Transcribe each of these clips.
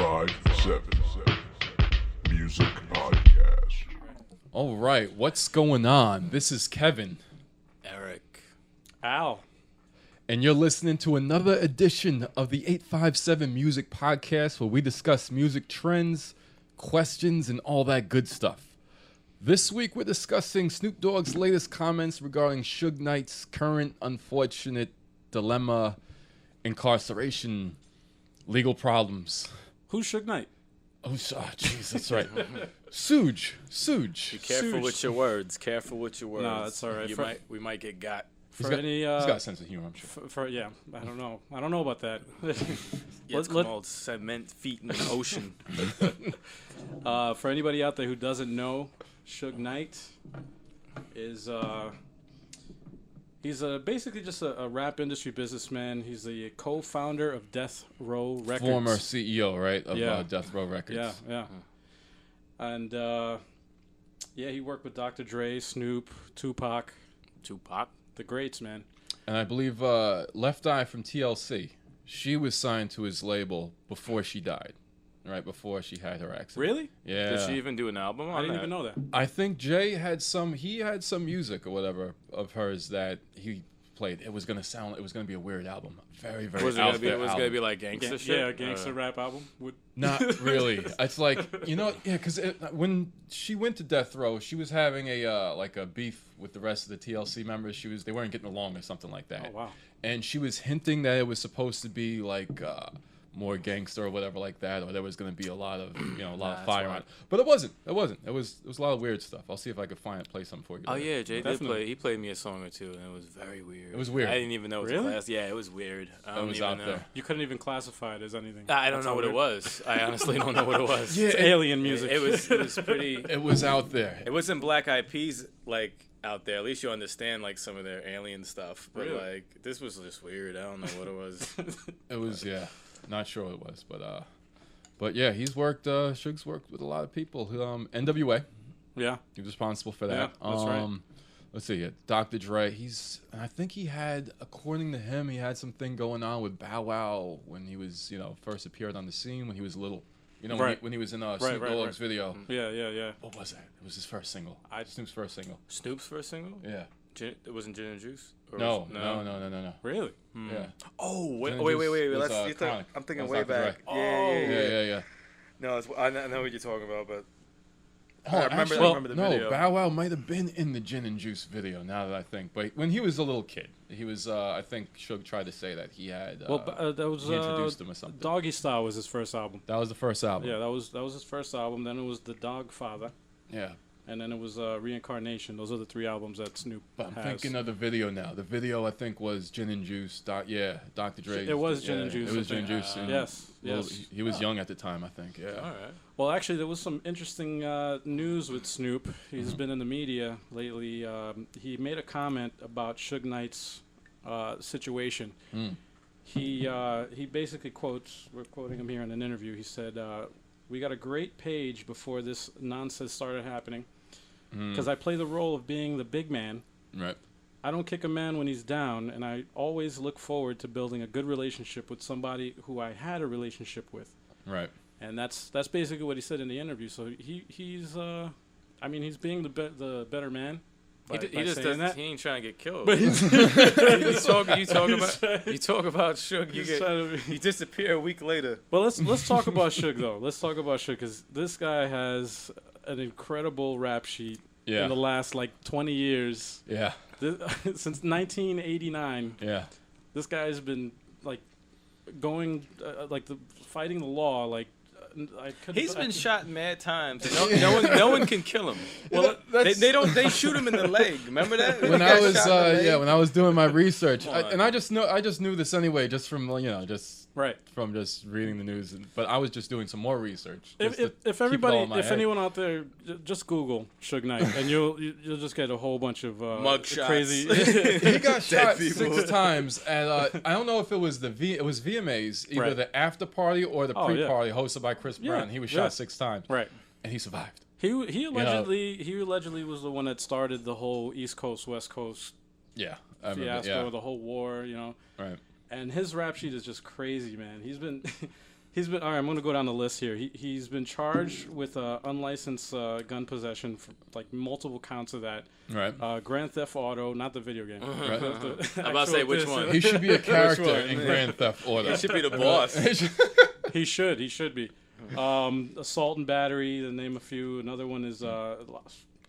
857 Music Podcast. All right, what's going on? This is Kevin. Eric. Al. And you're listening to another edition of the 857 Music Podcast, where we discuss music trends, questions, and all that good stuff. This week, we're discussing Snoop Dogg's latest comments regarding Suge Knight's current unfortunate dilemma, incarceration, legal problems. Who's Suge Knight? Oh, jeez, that's right. Suge. Be careful with your words. Careful with your words. No, that's all right. We might get got. He's got a sense of humor, I'm sure. Yeah, I don't know about that. It's called cement feet in the ocean. For anybody out there who doesn't know, Suge Knight is he's basically just a rap industry businessman. He's the co-founder of Death Row Records. Former CEO, right, of Death Row Records. Yeah. And he worked with Dr. Dre, Snoop, Tupac, the greats, man. And I believe Left Eye from TLC, she was signed to his label before she died, right before she had her accident. Really? Yeah. Did she even do an album on I didn't that? even know that. I think Jay had some music or whatever of hers that he played. It was gonna be a weird album. Very, very Was it out gonna be? there It was album. gonna be like gangster shit. Yeah, a gangster rap album. Not really. It's like, because when she went to Death Row, she was having a beef with the rest of the TLC members. They weren't getting along or something like that. Oh wow. And she was hinting that it was supposed to be like more gangster or whatever like that, or there was going to be a lot of of fire on it. But it wasn't. It was a lot of weird stuff. I'll see if I could play something for you. Oh yeah, Jay did play. He played me a song or two, and it was very weird. It was weird. I didn't even know it was Really? a class. Yeah, it was weird. It was out there. You couldn't even classify it as anything. I don't know what it was. I honestly don't know what it was. Yeah, It's alien music. It was pretty. It was out there. It wasn't Black Eyed Peas out there. At least you understand like some of their alien stuff. But Really? this was just weird. I don't know what it was. It was not sure what it was, but yeah, he's worked. Suge's worked with a lot of people. NWA. Yeah. He was responsible for that. Yeah, that's right. Let's see. Dr. Dre. I think he had, according to him, he had something going on with Bow Wow when he was, first appeared on the scene when he was little. When he was in Snoop Dogg's video. Yeah. What was that? It was his first single. Snoop's first single. Snoop's first single? Yeah. It wasn't Gin and Juice? No. Really? Yeah. Oh, wait. I'm thinking way back. Yeah. No, I know what you're talking about, but I remember the video. No, Bow Wow might have been in the Gin and Juice video, now that I think. But when he was a little kid, he was, I think Suge tried to say that he had, That was he introduced him or something. Doggy Style was his first album. That was the first album. Yeah, that was his first album. Then it was The Dog Father. Yeah. And then it was Reincarnation. Those are the three albums that Snoop But I'm has. thinking of the video now. The video, I think, was Gin and Juice. Dr. Dre. It was Gin and Juice. It was Gin and Juice. And Yes. He was young at the time, I think. Yeah. All right. Well, actually, there was some interesting news with Snoop. He's been in the media lately. He made a comment about Suge Knight's situation. He basically quotes, we're quoting him here in an interview, he said, we got a great page before this nonsense started happening because I play the role of being the big man. Right. I don't kick a man when he's down, and I always look forward to building a good relationship with somebody who I had a relationship with. Right. And that's basically what he said in the interview. So he's being the better man. He just doesn't. That. He ain't trying to get killed. But you talk about Suge. You disappear a week later. Well, let's talk about Suge though. Let's talk about Suge because this guy has an incredible rap sheet in the last 20 years. Yeah. Since 1989. Yeah. This guy's been going fighting the law He's been shot mad times. No one can kill him. Well, they shoot him in the leg. Remember that? When I was doing my research, I just knew this anyway, just from from just reading the news. But I was just doing some more research. If anyone out there, just Google Suge Knight, and you'll just get a whole bunch of crazy. He got shot 6 times, and I don't know if it was VMAs, either the after party or the pre-party hosted by Chris Brown. He was shot 6 times, right? And he survived. He allegedly was the one that started the whole East Coast West Coast fiasco, the whole war, Right. And his rap sheet is just crazy, man. He's been He's been all right. I'm going to go down the list here. He's been charged with unlicensed gun possession for like multiple counts of that. Right. Grand Theft Auto, not the video game. Right. I'm about to say which one. He should be a character in Grand Theft Auto. He should be the boss. He should be. Assault and battery, to name a few. Another one is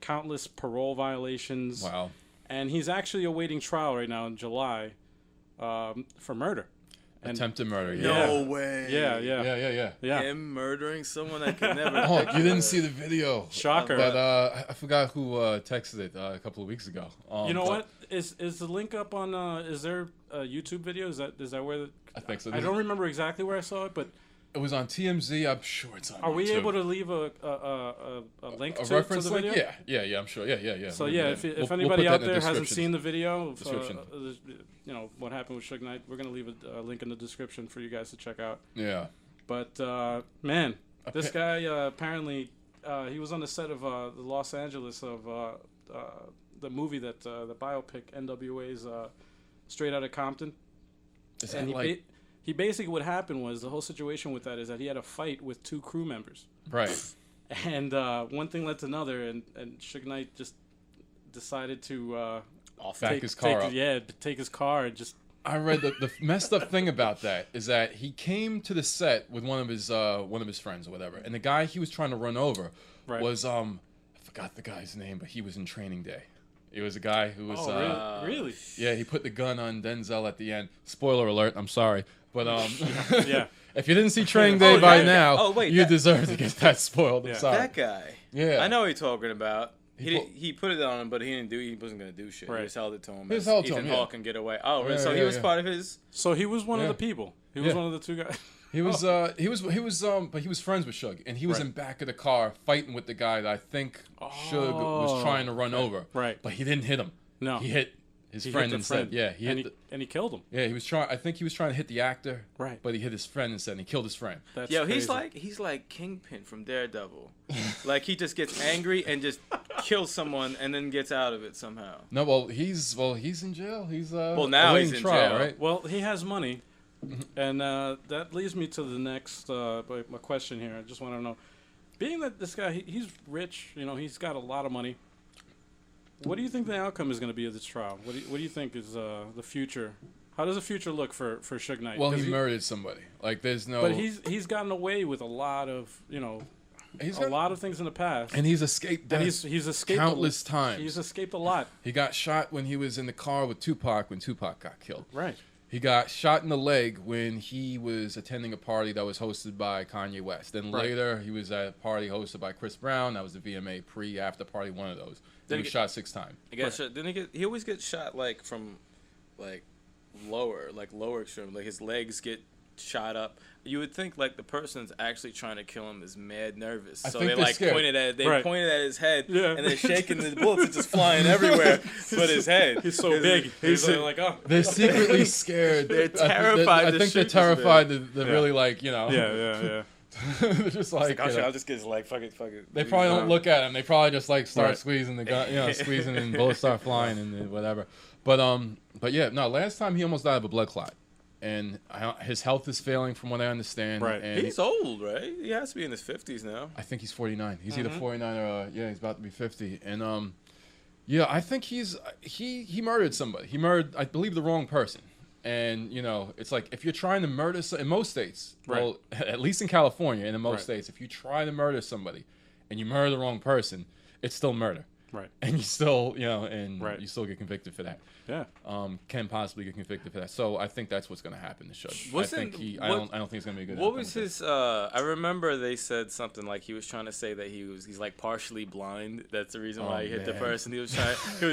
countless parole violations. Wow. And he's actually awaiting trial right now in July for murder. Attempted murder. No way. Yeah. Him murdering someone I could never. Oh, you didn't see the video? Shocker. But I forgot who texted it a couple of weeks ago. You know what? Is the link up on? Is there a YouTube video? Is that where? I think so. I don't remember exactly where I saw it, but it was on TMZ. I'm sure it's on. Are YouTube. we able to leave a link a to reference the video? link? Yeah. I'm sure. Yeah. So if we'll anybody put out that in there the hasn't description. seen the video, Description. what happened with Suge Knight, we're gonna leave a link in the description for you guys to check out. Yeah. But man, this guy apparently he was on the set of the Los Angeles of the movie that the biopic NWA's Straight Outta Compton. Is that And like he basically, what happened was, the whole situation with that is that he had a fight with 2 crew members. right? And one thing led to another, and Suge Knight just decided to Back his car up. take his car and just. I read the messed up thing about that is that he came to the set with one of his friends or whatever, and the guy he was trying to run over was I forgot the guy's name, but he was in Training Day. It was a guy who was really? Yeah, he put the gun on Denzel at the end. Spoiler alert, I'm sorry. But Yeah. if you didn't see Training Day by now, you that- deserve to get that spoiled. I'm sorry. That guy. Yeah. I know what you're talking about. He put it on him, but he wasn't gonna do shit. Right. He just held it to him. He just held it to Ethan him, yeah. Hawke can get away. Oh, really? Yeah, So he yeah, was yeah. part of his. So he was one of Yeah. the people. He was Yeah. one of the 2 guys. He was but he was friends with Suge, and he was Right. in back of the car fighting with the guy that I think Suge was trying to run over. Right. But he didn't hit him. No. He hit his He friend hit the instead. friend. Yeah, he hit and he killed him. Yeah, he was trying. I think he was trying to hit the actor. Right. But he hit his friend instead, and he killed his friend. That's Yo, crazy. he's like Kingpin from Daredevil. Like he just gets angry and just kills someone and then gets out of it somehow. No, well, he's in jail. He's Well, now he's awaiting in trial, jail. right? Well, he has money, and that leads me to the next my question here. I just want to know, being that this guy he's rich, he's got a lot of money. What do you think the outcome is going to be of this trial? What do you think is the future? How does the future look for Suge Knight? Well, he murdered somebody. Like, there's no. But he's gotten away with a lot of lot of things in the past, and he's escaped death. and he's escaped countless times. He's escaped a lot. He got shot when he was in the car with Tupac when Tupac got killed. Right. He got shot in the leg when he was attending a party that was hosted by Kanye West. Then Right. later, he was at a party hosted by Chris Brown. That was the VMA pre-after party, one of those. Then he was shot 6 times. He always gets shot like from like lower extreme. Like his legs get shot up. You would think like the person's actually trying to kill him is mad nervous. I So think they they're like scared. pointed at his head Yeah. and they're shaking the bullets are just flying everywhere but his head. He's so big. He's like, oh. They're secretly scared. They're terrified I to think they're shoot this terrified man. to really like, Yeah. they're just like, I'll just get his leg. Fuck it. they probably don't look at him. They probably just like start Right. squeezing the gun, squeezing and bullets start flying and whatever. But yeah, no. Last time he almost died of a blood clot, and his health is failing from what I understand. Right. And He's old, right? He has to be in his 50s now. I think he's 49. He's Mm-hmm. either 49 or he's about to be 50. And yeah, I think he murdered somebody. He murdered, I believe, the wrong person. And it's like if you're trying to murder in most states, well, at least in California and in most states, if you try to murder somebody and you murder the wrong person, it's still murder. Right. And you still, you still get convicted for that. Yeah. Can possibly get convicted for that. So I think that's what's going to happen to Suge. I don't think it's going to be a good. What outcome was with this. his? I remember they said something like he was trying to say that he's like partially blind. That's the reason why he hit the man. person. He was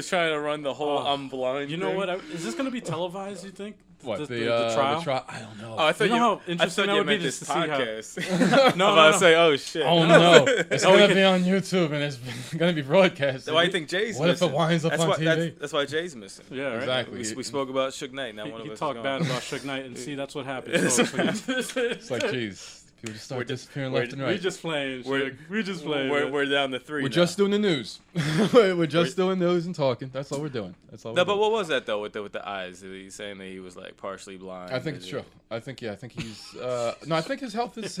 trying to run the whole I'm blind. You know thing. what? Is this going to be televised, you think? What, the trial? I don't know. Oh, I thought You know how I interesting thought that you would be meant just this to see how- podcast. No, I'm about no. to say, oh shit. Oh no! It's Oh, we gonna can- be on YouTube and it's gonna be broadcast. That's why you think Jay's What if missing. it winds up that's on why, TV? That's why Jay's missing. Yeah, right. Exactly. We spoke about Suge Knight. Now one of You us talk is bad gone. about Suge Knight and see that's what happens. folks. It's like, geez, People just start We're just- disappearing we're- left and We right. just playing. We're- We just playing. We're, man. we're down to 3 We're now. just doing the news. We're just doing news and talking. That's all we're doing. That's all. No, we're but doing. what was that though with the eyes? He's saying that he was like partially blind. I think it's true. I think he's no. I think his health is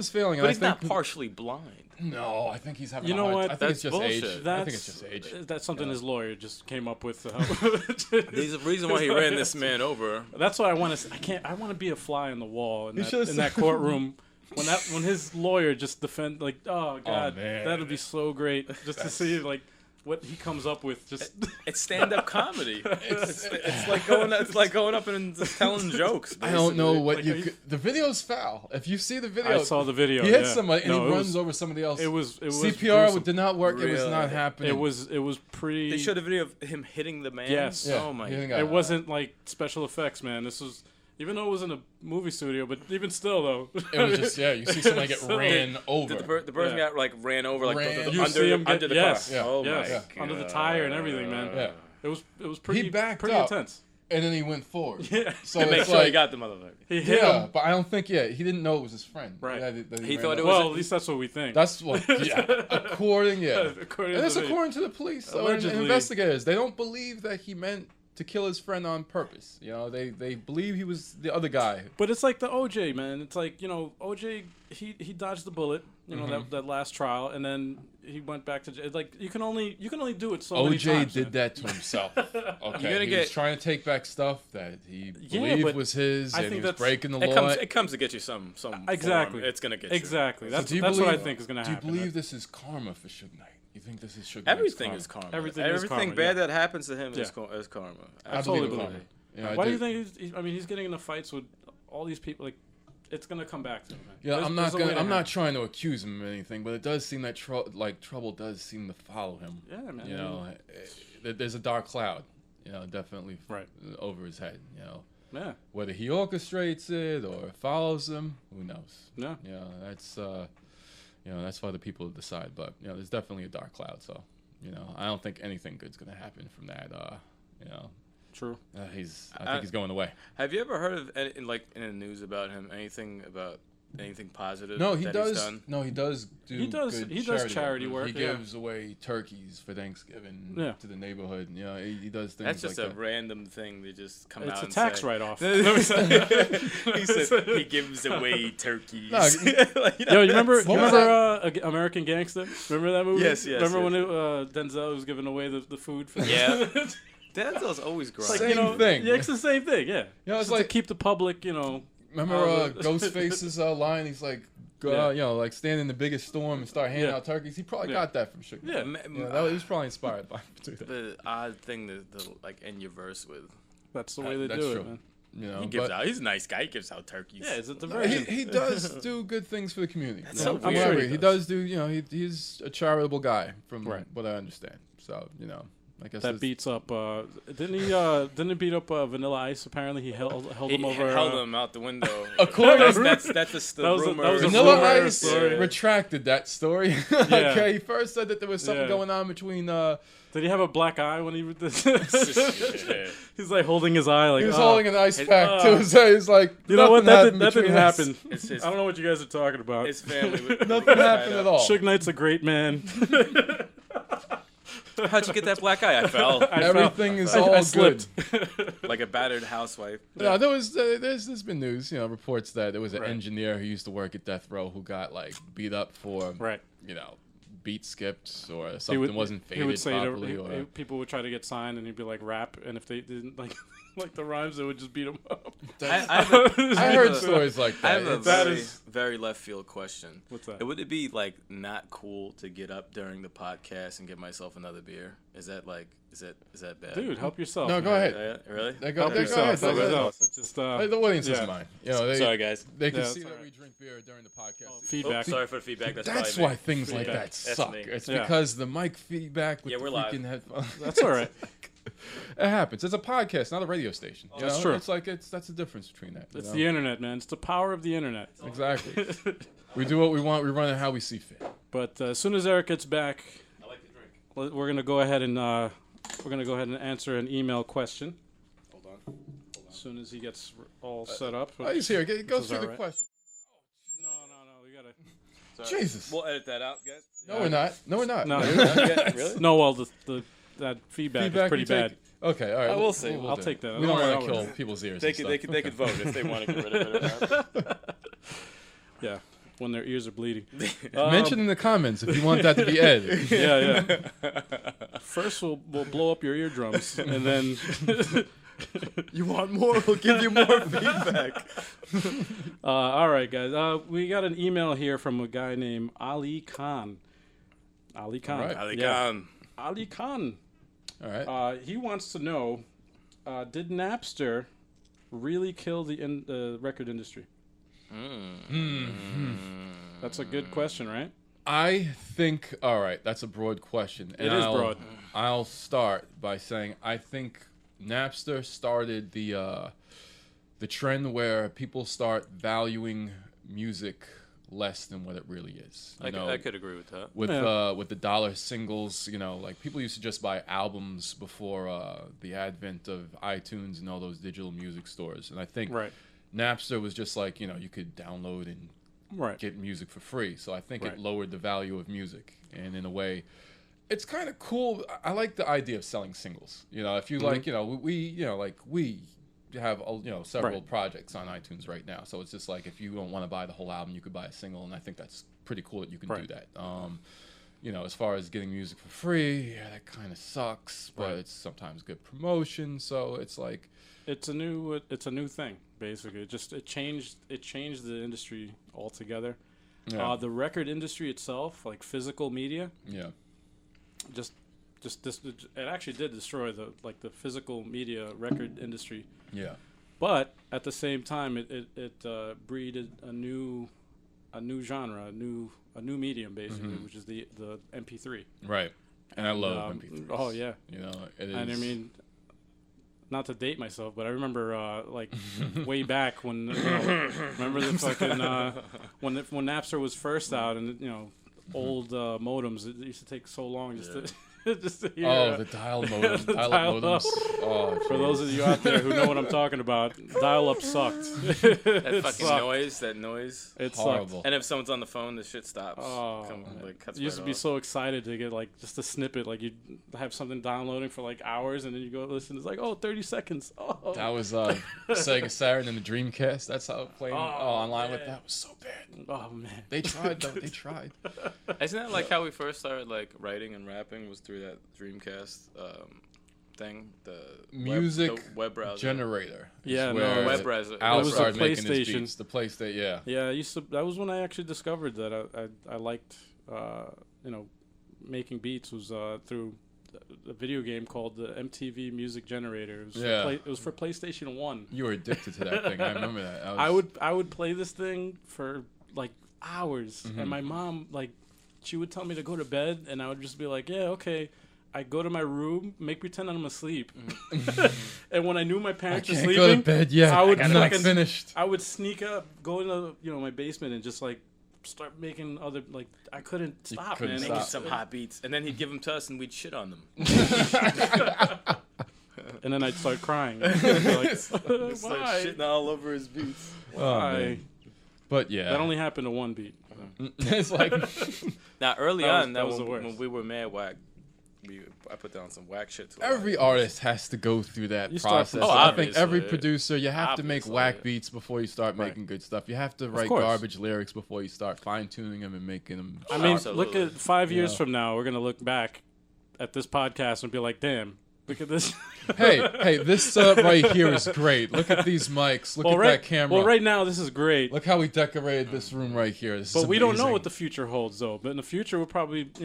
failing. But and he's I not think, partially blind. No, I think he's having. You a know hard, what? I think That's it's just bullshit. age. I think it's just age. That's something his lawyer just came up with. There's a reason why he ran this man over. That's why I want to. I want to be a fly on the wall in should've that courtroom. When his lawyer just defend like, oh god, man. that'd be so great just to see like what he comes up with. Just It's stand-up comedy. It's like going up and just telling jokes. I don't know basically. what Like, you. are you- The video's foul. If you see the video, I saw the video. he hits yeah. somebody and No, he it runs was, over somebody else. It was CPR gruesome. did not work. It was Really? not happening. It was pretty. They showed a video of him hitting the man. Yes. Yeah, Oh my he god. didn't got It wasn't like special effects, man. This was, even though it was in a movie studio, but even still though. It was just you see somebody get So- ran over. Did the person Yeah. got like ran over like Ran- the, You see him under get- the yes, car? yeah, Oh yes, my god. under the tire and everything, man. Yeah. It was pretty backed pretty up. intense. And then he went forward. Yeah. So To make it's sure like, he got the motherfucker. He hit yeah, him. but I don't think he didn't know it was his friend. Right. That He ran thought it over. was- Well, at least that's what we think. That's what. Yeah, according According and to that's the video. according to the police and Allegedly. investigators. They don't believe that he meant to kill his friend on purpose. You know, they believe he was the other guy. But it's like the OJ, man. It's like, OJ, he dodged the bullet, that last trial, and then he went back to jail. Like you can only do it so many OJ times. did man. that to himself. Okay, gonna he was get- trying to take back stuff that he Yeah, believed but was his, I and think he was that's- breaking the It law. comes to get you some Exactly. form. It's gonna get you. Exactly. So That's do you what I believe- think is gonna Do you happen. believe this is karma for Suge Knight? You think this is Suge Knight's Everything karma? is karma. Everything is karma, bad yeah. that happens to him Yeah. is karma. I totally believe in believe karma. it. Yeah, I Why do you think he's getting into fights with all these people? Like, it's gonna come back to him, man. Yeah, There's a way to I'm not happen. trying to accuse him of anything, but it does seem that trouble does seem to follow him. Yeah, man. You know, there's a dark cloud. Definitely Right. over his head. Yeah. Whether he orchestrates it or follows him, who knows? Yeah. That's that's for the people to decide. But there's definitely a dark cloud. So I don't think anything good's gonna happen from that. True. I think he's going away. Have you ever heard of in the news about him? Anything positive? No, he that does. He's done? No, he does do. He does- Good he does charity work, He yeah. gives away turkeys for Thanksgiving Yeah. to the neighborhood. He does things That's just like a that. random thing to just come It's out a and tax say. write-off. He said he gives away turkeys. No, Like, Yo, you remember What was American Gangster? Remember that movie? Yes, Remember yes. when Denzel was giving away the food? For Yeah. Denzel's always grinding. Same thing. Yeah, it's the same thing. Yeah. It's Just like to keep the public, remember Ghostface's line. He's like, Yeah. like stand in the biggest storm and start handing Yeah. out turkeys. He probably Yeah. got that from Suge. Yeah. He was probably inspired by him to do that. The odd thing to like end your verse with. That's the way they That's do true. it, man. He gives out. He's a nice guy. He gives out turkeys. Yeah, is it the He, version? he does do good things for the community. That's so I'm weird. sorry, He he does. does do. He's a charitable guy from Right. what I understand. So I guess That it's- beats up. Didn't he beat up Vanilla Ice? Apparently, he held He him over. held him out the window. According that's just the That was a- rumor. that was a Vanilla rumor Ice story. retracted that story. Yeah. Okay, he first said that there was something Yeah. going on between. Did he have a black eye when he? Yeah. He's like holding his eye, like He was "Oh." holding an ice pack to his eye. He's like, You know what? "Nothing That happened didn't between us." happen. It's his- I don't know what you guys are talking about. His family. Nothing happened at all. Suge Knight's a great man. How'd you get that black eye? I fell Everything is I all slipped. good. like a battered housewife. No, there's been news, reports that there was an Right. engineer who used to work at Death Row who got like beat up for, Right. beat skipped or He something would- wasn't He faded would say properly. or people would try to get signed, and he'd be like rap, and if they didn't like like the rhymes, they would just beat him up. I heard stories like I that. have a It's- That very, is- very left field question. What's that? Would it be like not cool to get up during the podcast and get myself another beer? Is that bad? Dude, help yourself. No, man. go ahead. Really? Go Help ahead. yourself. Go Help ahead. yourself. It's just The audience yeah. isn't mine. They, Sorry, guys. They can Yeah, see it's that alright. we drink beer during the podcast. Oh, feedback. sorry for the feedback. That's That's probably why me. things like Feedback. that That's suck. me. It's Yeah. because the mic feedback with Yeah, the we're live. freaking headphones. That's all right. It happens. It's a podcast, not a radio station. You That's know? true. It's like that's the difference between that. you It's know? the internet, man. It's the power of the internet. Exactly. We do what we want. We run it how we see fit. But as soon as Eric gets back, I like to drink. we're gonna go ahead and answer an email question. Hold on. As soon as he gets all set up. Oh, he's here. Go is through the alright. question. No. Sorry. Jesus. We'll edit that out, guys. No, we're not. No, we're not. No, Really? no. Well, that feedback is pretty you take- bad. Okay, all right. We'll see. I'll take that. We don't Don't want to worry. kill people's ears. They and could stuff. vote if they want to get rid of it or not. Yeah, when their ears are bleeding. Mention in the comments if you want that to be edited. Yeah. First, we'll blow up your eardrums, and then You want more? We'll give you more feedback. all right, guys. We got an email here from a guy named Ali Khan. Ali Khan. All right. Ali Yeah. Khan. Ali Khan. All right. He wants to know, did Napster really kill the record industry? That's a good question, right? I think. All right, that's a broad question. And It is broad. I'll start by saying I think Napster started the trend where people start valuing music less than what it really is. You know, I could agree with that. with the dollar singles, like people used to just buy albums before the advent of iTunes and all those digital music stores. And I think Right. Napster was just like, you could download and Right. get music for free. So I think Right. it lowered the value of music. And in a way, it's kind of cool. I like the idea of selling singles. If you like, we have several Right. projects on iTunes right now. So it's just like if you don't want to buy the whole album, you could buy a single, and I think that's pretty cool that you can do Right. that. As far as getting music for free, yeah, that kind of sucks, but Right. it's sometimes good promotion. So it's like, It's a new thing, basically. It changed the industry altogether. yeah, The record industry itself, like physical media, yeah, it actually did destroy the physical media record industry. yeah, But at the same time, it breeded a new genre, a new medium, basically, Mm-hmm. which is the MP3. right. And I love MP3s. Oh yeah, It is. and I mean, not to date myself, but I remember way back when remember the fucking when Napster was first out, and old modems. It used to take so long just to just to hear. the dial modems, dial-up dial-up. modems. Oh, For those of you out there who know what I'm talking about, dial-up sucked. That fucking sucked. that noise. It horrible. sucked. And if someone's on the phone, the shit stops. Oh, Cuts you used to right be off. so excited to get just a snippet, like you'd have something downloading for hours, and then you go listen. It's 30 seconds. Oh, That was Sega Saturn and the Dreamcast. That's how playing online with man. that was so bad. oh man. They tried though. They tried. Isn't that like how we first started writing and rapping was through that Dreamcast thing, the Music the web browser. Generator. is Yeah, no, where web browser. Al That was the started making his PlayStation. beats. The PlayStation, yeah. Yeah, that was when I actually discovered that I liked making beats was through a video game called the MTV Music Generator. It was Yeah. it was for PlayStation 1. You were addicted to that thing. I remember that. I would play this thing for hours, Mm-hmm. and my mom she would tell me to go to bed, and I would just be like, yeah, okay. I go to my room, make pretend I'm asleep, and when I knew my I parents were can't sleeping, go to bed yet. I would I'm not fucking- finished. I would sneak up, go into my basement, and just start making other I couldn't stop, couldn't man. Make It you was- some hot beats, and then he'd give them to us, and we'd shit on them. and then I'd start crying. I'd be like, Just why? shitting all over his beats. Oh, Why? man. But yeah, That only happened to one beat. it's like Now, early That was- on, that was the when worst. we were mad whack, I put down some whack shit. To every artist has to go through that You start process. from I think obviously. every producer, you have to make Obviously. whack beats before you start Right. making good stuff. You have to write course. garbage lyrics before you start fine tuning them and making them. I mean, Absolutely. look at 5 years Yeah. from now, we're gonna look back at this podcast and be like, "Damn, look at this." hey, this right here is great. Look at these mics. Look at that camera. Well, right now this is great, Look how we decorated this room right here. This but is we don't know amazing. what the future holds, though. But in the future, we'll probably, be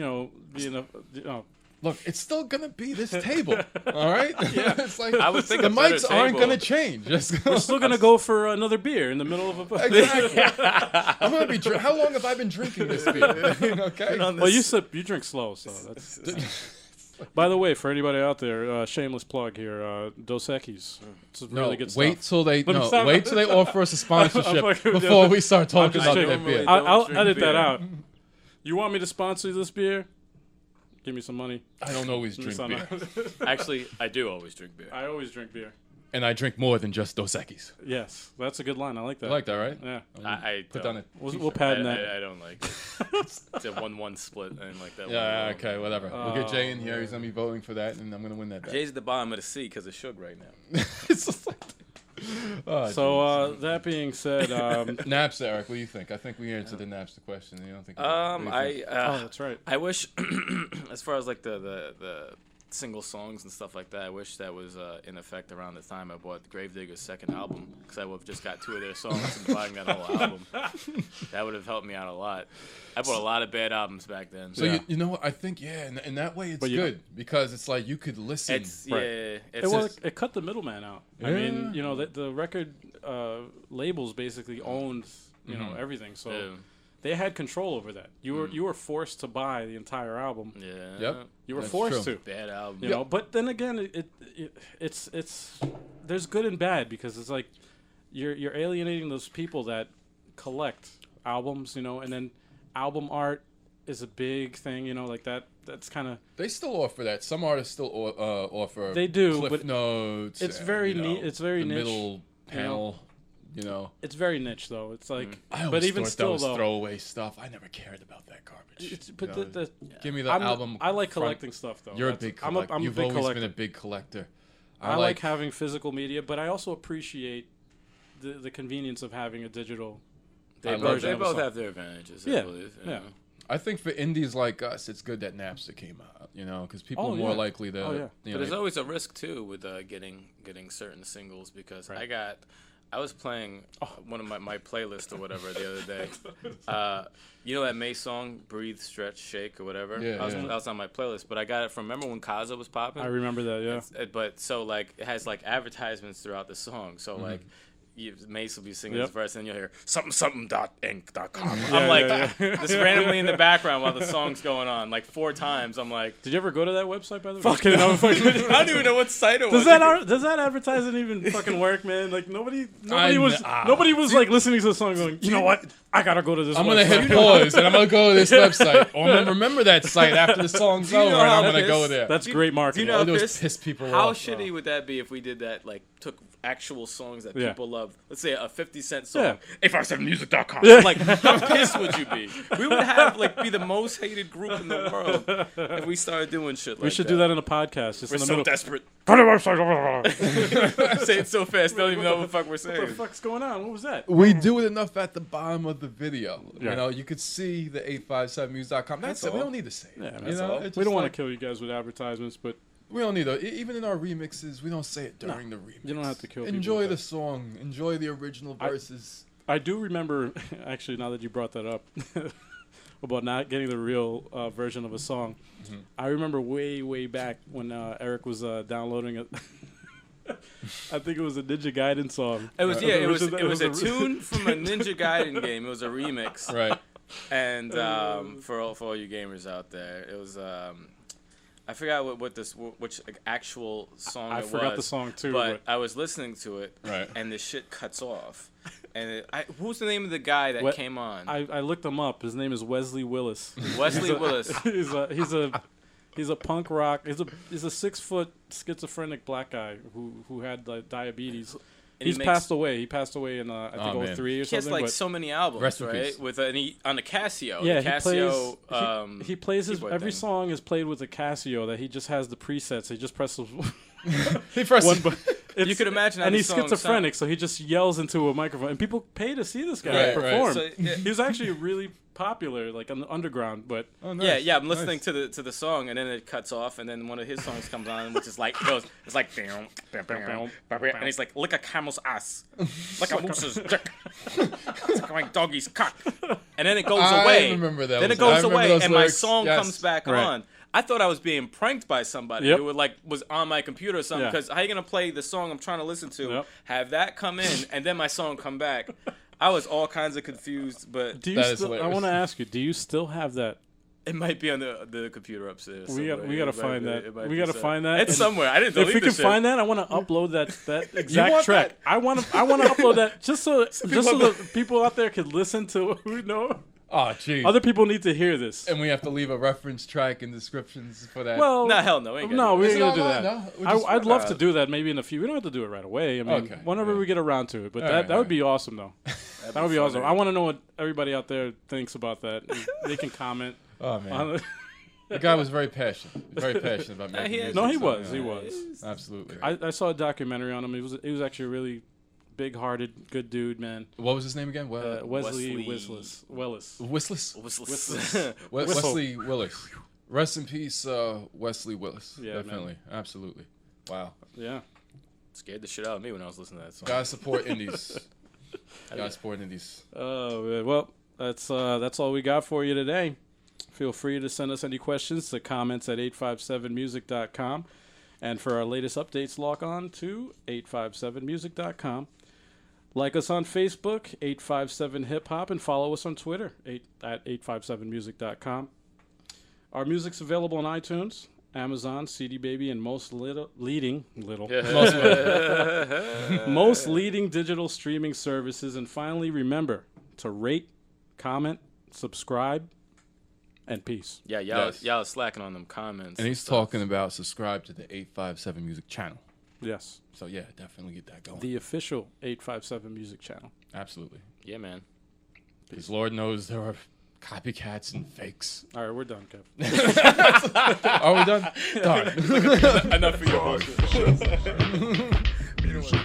in a. Look, it's still gonna be this table. All right. Yeah. It's like I would think the a better mics aren't table. gonna change. We're still gonna go for another beer in the middle of a. Exactly. I'm gonna be. How long have I been drinking this beer? Okay. Well, you drink slow, so that's. By the way, for anybody out there, shameless plug here, Dos Equis. It's really good stuff. wait till they stop. wait till they offer us a sponsorship fucking- before we start talking I'm about just that kidding. beer. Don't I'll drink edit that beer. out. You want me to sponsor this beer? Give me some money. I don't always drink Son beer. of- Actually, I do always drink beer. I always drink beer. and I drink more than just Dos Equis. Yes, that's a good line. I like that. You like that, right? Yeah. I Put don't. down a We'll patent that. I don't like it. It's a 1-1 split. I didn't like that. Yeah, 1-1. okay, whatever. We'll get Jay in here. He's gonna be voting for that, and I'm gonna win that. Bet. Jay's at the bottom of the C because of Suge right now. It's just like, oh, So that being said, Napster, Eric, what do you think? I think we answered the Napster question. You don't think? What do you think? that's right. I wish, as far as like the single songs and stuff like that, I wish that was in effect around the time I bought Gravedigger's second album, because I would have just got 2 of their songs and buying that whole album. That would have helped me out a lot. I bought a lot of bad albums back then. So you know what? I think in that way it's good, because it's like you could listen. It cut the middleman out. I mean, you know, the record labels basically owned everything, so they had control over that. You were forced to buy the entire album. Yeah. Yep. You were That's forced true. to. Bad album. You know, but then again, it's there's good and bad, because it's like you're alienating those people that collect albums, you know, and then album art is a big thing, you know, like that's kind of. They still offer that. Some artists still offer. They do, Cliff but notes. it's very neat. It's very the niche. middle panel. You know, it's very niche though. It's like, I always but even thought still that was though, throwaway stuff. I never cared about that garbage. But you know? Give me the album. I like front. collecting stuff though. You're a big collector. I'm a You've big always collector. been a big collector. I like having physical media, but I also appreciate the convenience of having a digital. They both have their advantages. I believe, yeah. I think for indies like us, it's good that Napster came out, you know, because people are more likely to. You know, but there's always a risk too with getting certain singles, because I was playing one of my playlist or whatever the other day. You know that May song, Breathe, Stretch, Shake, or whatever? Yeah, I was on my playlist, but I got it from, remember when Kaza was popping? I remember that, yeah. But so, like, it has, like, advertisements throughout the song. So, like, Mace will be singing this verse, and you'll hear something.inc.com. I'm like, just randomly in the background while the song's going on, like 4 times. I'm like, did you ever go to that website, by the way? Fucking I don't even know what site it was. Does that advertising even fucking work, man? Like nobody was like listening to the song going, you know what? I gotta go to this. I'm gonna hit pause and I'm gonna go to this website. Or I'm gonna remember that site after the song's over, and I'm gonna go there. That's great marketing. Do you know piss people how off. shitty would that be if we did that? Like, took actual songs that people love. Let's say a 50 Cent song. 857music.com. Like, how pissed would you be? We would have be the most hated group in the world if we started doing shit like that. We should do that in a podcast. Just We're in the so middle. desperate. What Say it so fast, don't even know what the fuck we're saying. the fuck's going on? What was that? We do it enough at the bottom of the video. Yeah. You know, you could see the 857music.com. That's it. We don't need to say it. Yeah, you know, we don't want to kill you guys with advertisements, but we don't need to. Even in our remixes, we don't say it during the remix. you don't have to kill people. Enjoy with the that. song. Enjoy the original verses. I do remember, actually, now that you brought that up, about not getting the real version of a song. Mm-hmm. I remember way back when Eric was downloading it. I think it was a Ninja Gaiden song. It was it was a tune from a Ninja Gaiden game. It was a remix. Right. And for all you gamers out there, it was I forgot which actual song it was. I forgot the song too. But I was listening to it, Right. and the shit cuts off. And who's the name of the guy that came on? I looked him up. His name is Wesley Willis. Wesley Willis. He's a punk rock. He's a 6-foot schizophrenic black guy who had diabetes. And He's passed away. He passed away in I think 03 or he has something. so many albums, Rest in right? peace. With on a Casio. Yeah, the Casio, he plays his every thing. song is played with a Casio that he just has the presets. He just presses He presses. one. You could imagine how and these he's songs schizophrenic, so he just yells into a microphone, and people pay to see this guy perform. So, He was actually really popular, like on the underground, but Oh, nice. Yeah. I'm listening to the song, and then it cuts off, and then one of his songs comes on, which is like it's like, and he's like, lick a camel's ass, lick a moose's dick, suck my doggy's cock, and then it goes away. I remember that. Then it I goes remember away, those and my lyrics. song Yes. comes back Right. on. I thought I was being pranked by somebody who was on my computer or something. Yeah. Because how you gonna play the song I'm trying to listen to, Yep. have that come in, and then my song come back? I was all kinds of confused, but do you That is still? I hilarious. want to ask you, do you still have that? it might be on the computer upstairs. We somewhere. gotta It might find be- that. it might We be gotta so- find that. It's And somewhere. I didn't delete If we the can shit. find that, I want to upload that exact want track. that? I want to upload that just so the people out there could listen to. Oh, jeez. Other people need to hear this. And we have to leave a reference track and descriptions for that. Well, Nah, hell no. We ain't no, gonna we do ain't Is it gonna do online? that. No, I'd love to do that maybe in a few. We don't have to do it right away. I mean, Okay, whenever yeah. we get around to it. But All that right, would all right. be awesome, though. That would be awesome. funny. I want to know what everybody out there thinks about that. And they can comment. Oh, man. On it. The guy was very passionate. Very passionate about making he music. No, he so, was. yeah. He was. Absolutely. I saw a documentary on him. He was actually a really big-hearted, good dude, man. What was his name again? Wesley Wesley- Willis. Willis? Whistle. Wesley Willis. Rest in peace, Wesley Willis. Yeah, man. Definitely. Absolutely. Wow. Yeah. Scared the shit out of me when I was listening to that song. Guys support indies. Guys support indies. Oh, man. Well, that's all we got for you today. Feel free to send us any questions to comments at 857music.com. And for our latest updates, log on to 857music.com. Like us on Facebook, 857 Hip Hop, and follow us on Twitter at 857music.com. Our music's available on iTunes, Amazon, CD Baby, and most leading digital streaming services. And finally, remember to rate, comment, subscribe, and peace. Yeah, y'all slacking on them comments. And he's stuff. talking about subscribe to the 857 Music channel. Yes. So, yeah, definitely get that going. The official 857 Music channel. Absolutely. Yeah, man. Because Lord knows there are copycats and fakes. All right, we're done, Kev. Are we done? Done. Enough for your bullshit. Music